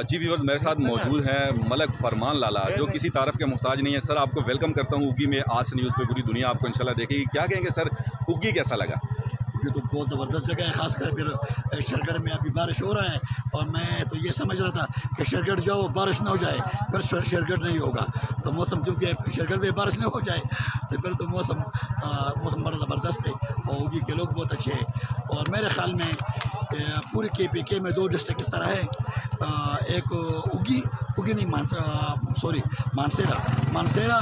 جی viewers, میرے ساتھ موجود ہیں ملک فرمان لالا جو کسی تعارف کے محتاج نہیں ہے. سر آپ کو ویلکم کرتا ہوں اگی میں. آج سے نیوز پہ پوری دنیا آپ کو انشاءاللہ دیکھے گی. کیا کہیں گے سر، اگی کیسا لگا؟ یہ تو بہت زبردست جگہ ہے، خاص کر پھر شرگڑھ میں ابھی بارش ہو رہا ہے اور میں تو یہ سمجھ رہا تھا کہ شرگڑھ جاؤ بارش نہ ہو جائے، پھر شرگڑھ نہیں ہوگا تو موسم، کیونکہ شرگڑھ میں بارش نہ ہو جائے تو پھر تو موسم بڑا زبردست ہے اور اگی کے لوگ بہت اچھے ہیں. اور میرے خیال میں پورے KPK میں 2 ڈسٹرکٹ اس طرح ہے، ایک اگی نہیں مانسیرا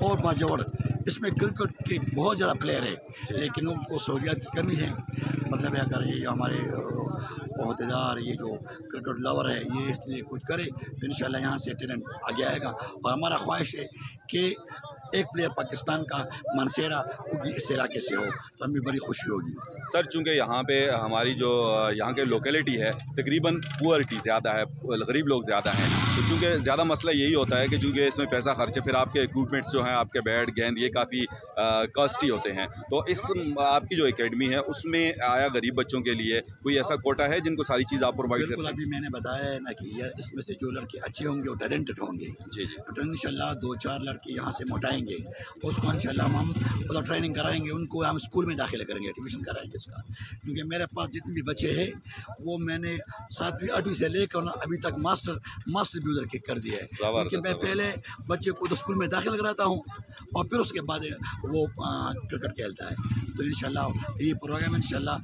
اور باجوڑ. اس میں کرکٹ کے بہت زیادہ پلیئر ہے لیکن ان کو سہولیات کی کمی ہے. مطلب ہے اگر یہ ہمارے عہدیدار، یہ جو کرکٹ لور ہے، یہ اس لیے کچھ کرے تو انشاءاللہ یہاں سے ٹیلنٹ آگے آئے گا. اور ہمارا خواہش ہے کہ ایک پلیئر پاکستان کا مانسیرا اگی اس علاقے سے ہو تو ہمیں بڑی خوشی ہوگی. سر چونکہ یہاں پہ ہماری جو یہاں کے لوکیلٹی ہے تقریباً پورٹی زیادہ ہے، غریب لوگ زیادہ ہیں، تو چونکہ زیادہ مسئلہ یہی ہوتا ہے کہ چونکہ اس میں پیسہ خرچ ہے، پھر آپ کے ایکوپمنٹس جو ہیں، آپ کے بیٹ گیند، یہ کافی کاسٹلی ہوتے ہیں. تو اس آپ کی جو اکیڈمی ہے اس میں آیا غریب بچوں کے لیے کوئی ایسا کوٹا ہے جن کو ساری چیز آپ پرووائڈ کرتے ہیں؟ بالکل، ابھی میں نے بتایا ہے نا کہ اس میں سے جو لڑکے اچھے ہوں گے وہ ٹیلنٹڈ ہوں گے. جی تو انشاءاللہ 2-4 لڑکے یہاں سے موٹائیں گے، اس کو انشاءاللہ ہم ٹریننگ کرائیں گے، ان کو ہم اسکول میں داخلہ کریں گے، ایڈمیشن کرائیں گے اس کا. کیونکہ میرے پاس جتنے بھی بچے ہیں وہ میں نے 7ویں 8ویں سے لے کر ابھی تک ماسٹر بھی ادھر کر دیا ہے. کیونکہ میں پہلے بچے کو تو اسکول میں داخل کراتا ہوں اور پھر اس کے بعد وہ کرکٹ کھیلتا ہے. تو انشاءاللہ یہ پروگرام انشاءاللہ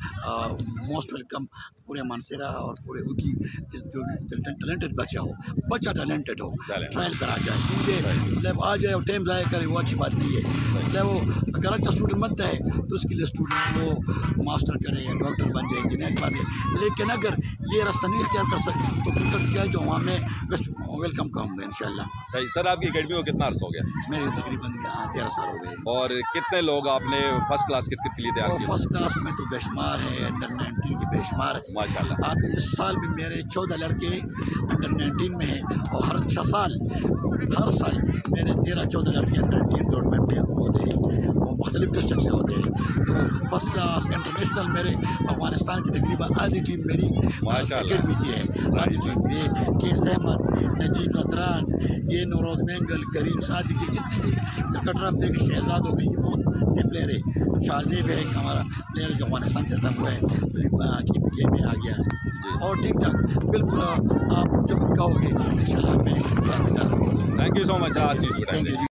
موسٹ ویلکم پورے مانسیرا اور پورے اگی جو بھی ٹیلنٹڈ بچہ ٹیلنٹڈ ہو ٹرائل کرا جائے. کیونکہ مطلب آ جائے اور ٹائم ضائع کرے وہ اچھی بات نہیں ہے. مطلب وہ اگر اچھا اسٹوڈنٹ بنتا ہے تو اس کے لیے اسٹوڈنٹ وہ ماسٹر کرے، ڈاکٹر بن جائے، انجینئر بن جائے. لیکن اگر یہ راستہ نہیں اختیار کر سکتے تو کرکٹ کیا جو وہاں میں ویلکم کروں گا انشاءاللہ. صحیح. سر آپ کی اکیڈمی کو کتنا عرصہ ہو گیا؟ میرے تقریباً 13 سال ہو گئے. اور کتنے لوگ آپ نے فرسٹ کلاس کرکٹ کے لیے تیار کیے؟ فرسٹ کلاس میں تو بے شمار ہے، انڈر 19 کے بے شمار ہے ماشاءاللہ. آپ اس سال بھی میرے 14 لڑکے انڈر 19 میں ہیں اور ہر سال میرے 13-14 لڑکے انڈر 19 ٹورنامنٹ میں ہوتے ہیں اور مختلف ڈسٹرکٹ سے ہوتے ہیں. تو فرسٹ کلاس انٹرنیشنل میرے افغانستان کی تقریباً آدھی ٹیم میری اکیڈمی کی ہے. آدھی ٹیم یہ کیس احمد، نجیب ندران، یہ نوروز مینگل، کریم صادقی، جتنے بھی کرکٹر آپ دیکھیں، شہزاد ہو گئی، یہ بہت سے پلیئر ہے. شاہزیب ہے ایک ہمارا پلیئر جو افغانستان سے تھا، وہ ہے KPK میں آ گیا ہے. اور ٹھیک ٹھاک بالکل آپ جب بھی کہو گے انشاءاللہ میں. Thank you so much.